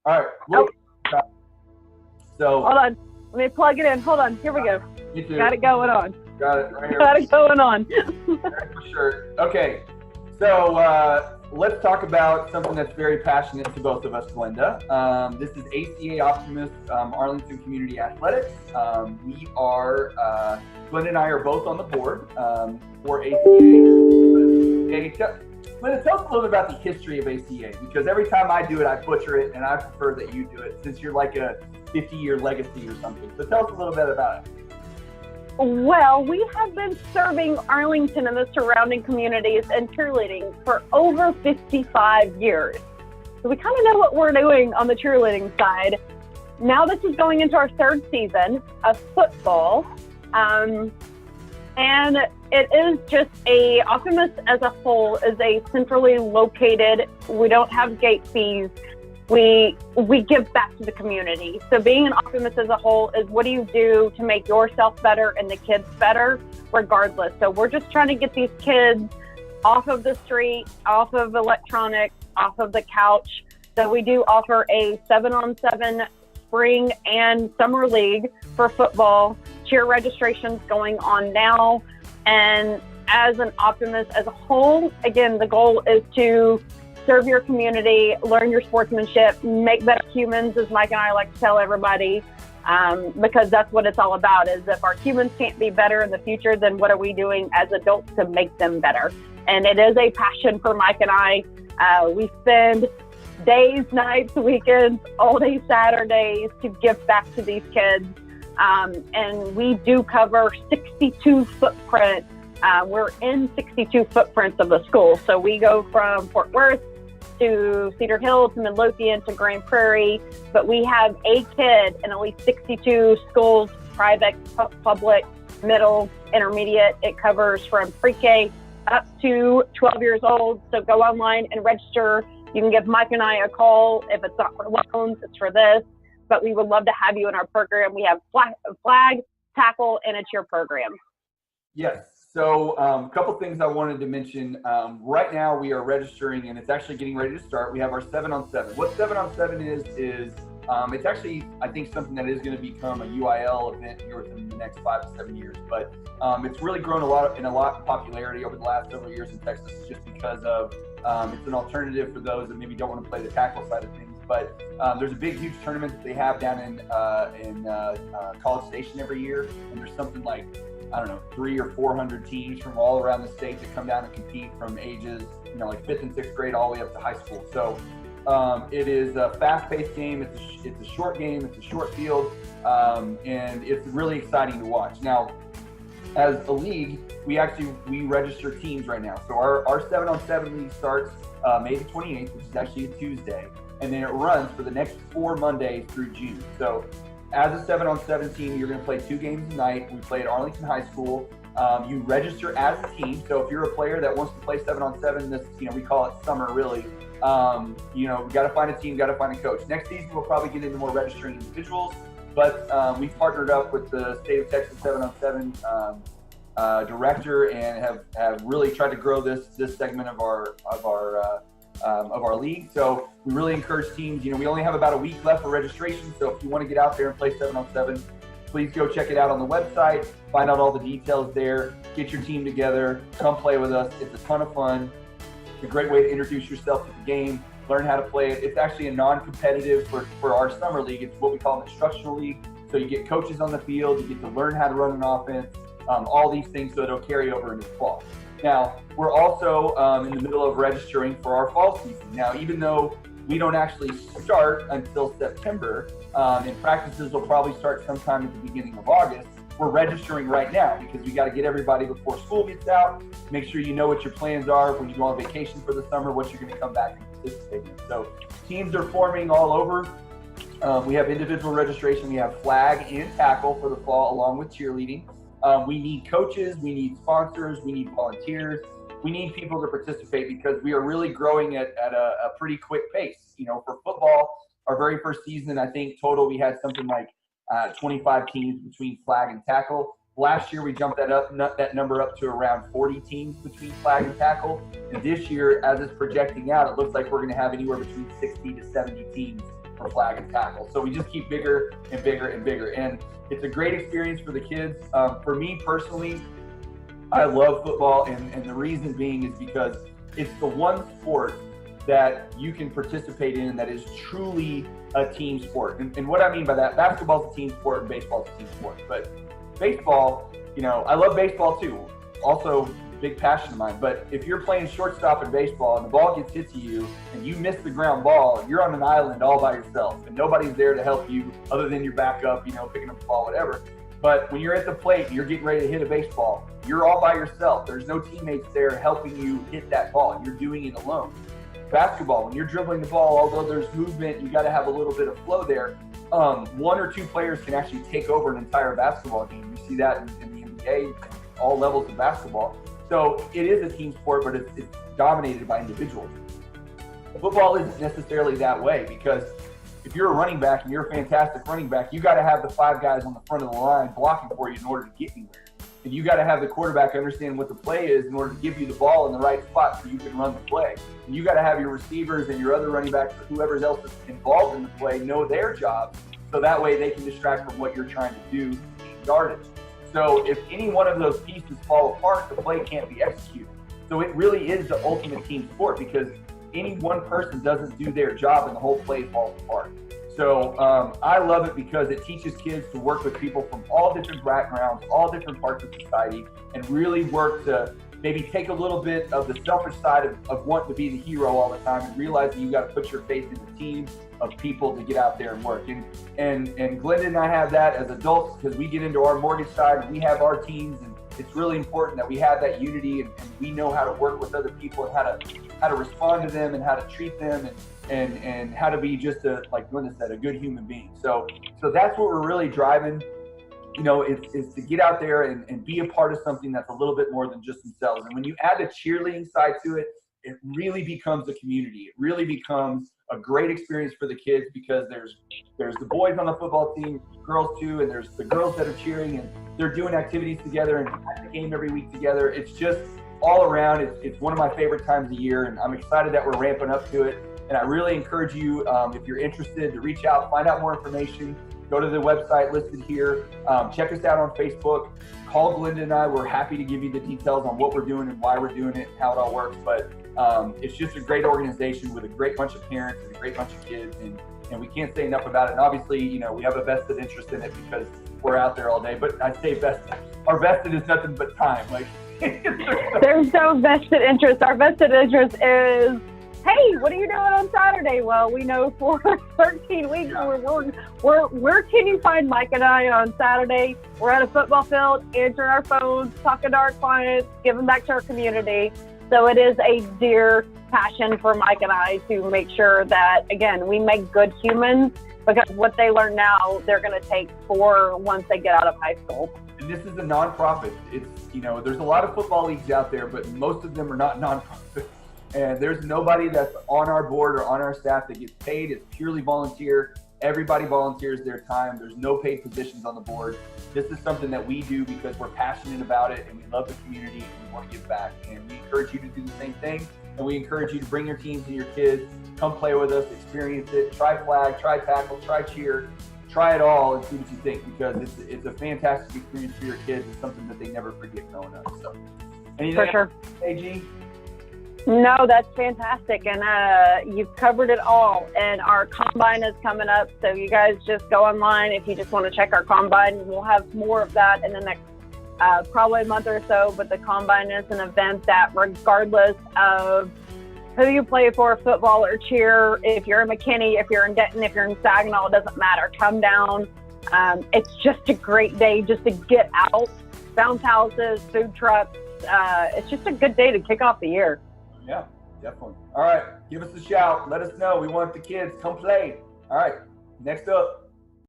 All right. Look, so hold on. Let me plug it in. Hold on. Here we go. you too. Got it going on. Got it right here. Got it going on. For sure. Okay. So let's talk about something that's very passionate to both of us, Glenda. This is ACA Optimist, Arlington Community Athletics. We are, Glenda and I are both on the board for ACA. Glenda, tell us a little bit about the history of ACA, because every time I do it, I butcher it, and I prefer that you do it since you're like a 50-year legacy or something. So tell us a little bit about it. Well, we have been serving Arlington and the surrounding communities and cheerleading for over 55 years. So we kind of know what we're doing on the cheerleading side. Now this is going into our third season of football. And it is just Optimist as a whole is a centrally located, we don't have gate fees. We give back to the community. So being an Optimist as a whole is what do you do to make yourself better and the kids better regardless. So we're just trying to get these kids off of the street, off of electronics, off of the couch. So we do offer a 7-on-7 spring and summer league for football. Cheer registration's going on now. And as an Optimist as a whole, again, the goal is to serve your community, learn your sportsmanship, make better humans, as Mike and I like to tell everybody, because that's what it's all about, is if our humans can't be better in the future, then what are we doing as adults to make them better? And it is a passion for Mike and I. We spend days, nights, weekends, all day Saturdays to give back to these kids. And we do cover 62 footprint. We're in 62 footprints of the school. So we go from Fort Worth to Cedar Hill to Midlothian to Grand Prairie, but we have a kid in at least 62 schools, private, public, middle, intermediate. It covers from pre-K up to 12 years old. So go online and register. You can give Mike and I a call. If it's not for loans, it's for this. But we would love to have you in our program. We have flag, tackle, and a cheer program. Yes. So a couple things I wanted to mention. Right now we are registering, and it's actually getting ready to start. We have our 7-on-7. What 7-on-7 is it's actually, I think, something that is going to become a UIL event here within the next 5 to 7 years. But it's really grown a lot of popularity over the last several years in Texas, just because of it's an alternative for those that maybe don't want to play the tackle side of things. But there's a big, huge tournament that they have down in College Station every year, and there's something like, I don't know, 300 or 400 teams from all around the state that come down and compete from ages, like 5th and 6th grade all the way up to high school. So it is a fast-paced game. It's a short game. It's a short field, and it's really exciting to watch. Now, as a league, we register teams right now. So our 7-on-7 league starts May the 28th, which is actually a Tuesday, and then it runs for the next 4 Mondays through June. So as a 7-on-7 team, you're going to play 2 games a night. We play at Arlington High School. You register as a team. So if you're a player that wants to play 7-on-7, this, we call it summer really. We got to find a team, got to find a coach. Next season, we'll probably get into more registering individuals, but we've partnered up with the state of Texas 7-on-7 director and have really tried to grow this segment of our league. So we really encourage teams. We only have about a week left for registration. So if you want to get out there and play 7-on-7, please go check it out on the website, find out all the details there, get your team together, come play with us. It's a ton of fun. It's a great way to introduce yourself to the game, learn how to play it. It's actually a non-competitive for our summer league. It's what we call an instructional league. So you get coaches on the field, you get to learn how to run an offense, all these things, so it'll carry over into the fall. Now, we're also in the middle of registering for our fall season. Now, even though we don't actually start until September, and practices will probably start sometime at the beginning of August, we're registering right now because we got to get everybody before school gets out, make sure you know what your plans are when you go on vacation for the summer, what you're going to come back and participate in. So teams are forming all over. We have individual registration. We have flag and tackle for the fall along with cheerleading. We need coaches, we need sponsors, we need volunteers, we need people to participate because we are really growing at a pretty quick pace. For football, our very first season, I think total we had something like 25 teams between flag and tackle. Last year we jumped that number up to around 40 teams between flag and tackle. And this year, as it's projecting out, it looks like we're going to have anywhere between 60 to 70 teams for flag and tackle. So we just keep bigger and bigger and bigger. And it's a great experience for the kids. For me personally, I love football, and the reason being is because it's the one sport that you can participate in that is truly a team sport. And what I mean by that, basketball's a team sport and baseball's a team sport. But baseball, I love baseball too. Also, big passion of mine. But if you're playing shortstop in baseball and the ball gets hit to you and you miss the ground ball, you're on an island all by yourself and nobody's there to help you other than your backup, picking up the ball, whatever. But when you're at the plate and you're getting ready to hit a baseball, you're all by yourself. There's no teammates there helping you hit that ball. You're doing it alone. Basketball, when you're dribbling the ball, although there's movement, you got to have a little bit of flow there. One or two players can actually take over an entire basketball game. You see that in the NBA, all levels of basketball. So it is a team sport, but it's dominated by individuals. Football isn't necessarily that way, because if you're a running back and you're a fantastic running back, you got to have the 5 guys on the front of the line blocking for you in order to get anywhere. And you got to have the quarterback understand what the play is in order to give you the ball in the right spot so you can run the play. And you got to have your receivers and your other running backs, or whoever else is involved in the play, know their job, so that way they can distract from what you're trying to do in yardage. So if any one of those pieces fall apart, the play can't be executed. So it really is the ultimate team sport, because any one person doesn't do their job and the whole play falls apart. So I love it because it teaches kids to work with people from all different backgrounds, all different parts of society, and really work to maybe take a little bit of the selfish side of wanting to be the hero all the time, and realize that you got to put your faith in a team of people to get out there and work. And Glenda and I have that as adults, because we get into our mortgage side and we have our teams, and it's really important that we have that unity, and we know how to work with other people and how to respond to them and how to treat them, and how to be just like Glenda said, a good human being. So that's what we're really driving, is to get out there and be a part of something that's a little bit more than just themselves. And when you add the cheerleading side to it, it really becomes a community. It really becomes a great experience for the kids, because there's the boys on the football team, girls too, and there's the girls that are cheering, and they're doing activities together and at the game every week together. It's just all around. It's one of my favorite times of year, and I'm excited that we're ramping up to it. And I really encourage you, if you're interested, to reach out, find out more information. Go to the website listed here. Check us out on Facebook. Call Glenda and I. We're happy to give you the details on what we're doing and why we're doing it and how it all works. But it's just a great organization with a great bunch of parents and a great bunch of kids. And we can't say enough about it. And obviously, we have a vested interest in it because we're out there all day. But I say vested. Our vested is nothing but time. There's no vested interest. Our vested interest is, hey, what are you doing on Saturday? Well, we know for 13 weeks, where can you find Mike and I on Saturday? We're at a football field, answering our phones, talking to our clients, giving back to our community. So it is a dear passion for Mike and I to make sure that, again, we make good humans, because what they learn now, they're going to take for once they get out of high school. And this is a nonprofit. It's, there's a lot of football leagues out there, but most of them are not nonprofit. And there's nobody that's on our board or on our staff that gets paid. It's purely volunteer. Everybody volunteers their time. There's no paid positions on the board. This is something that we do because we're passionate about it, and we love the community, and we want to give back. And we encourage you to do the same thing. And we encourage you to bring your teams and your kids, come play with us, experience it, try flag, try tackle, try cheer, try it all, and see what you think, because it's a fantastic experience for your kids. It's something that they never forget growing up. So, anything for sure. AG? No, that's fantastic. And you've covered it all. And our combine is coming up. So you guys just go online if you just want to check our combine. We'll have more of that in the next probably a month or so. But the combine is an event that, regardless of who you play for, football or cheer, if you're in McKinney, if you're in Denton, if you're in Saginaw, it doesn't matter. Come down. It's just a great day just to get out, bounce houses, food trucks. It's just a good day to kick off the year. Yeah, definitely. All right, give us a shout. Let us know. We want the kids. Come play. All right, next up.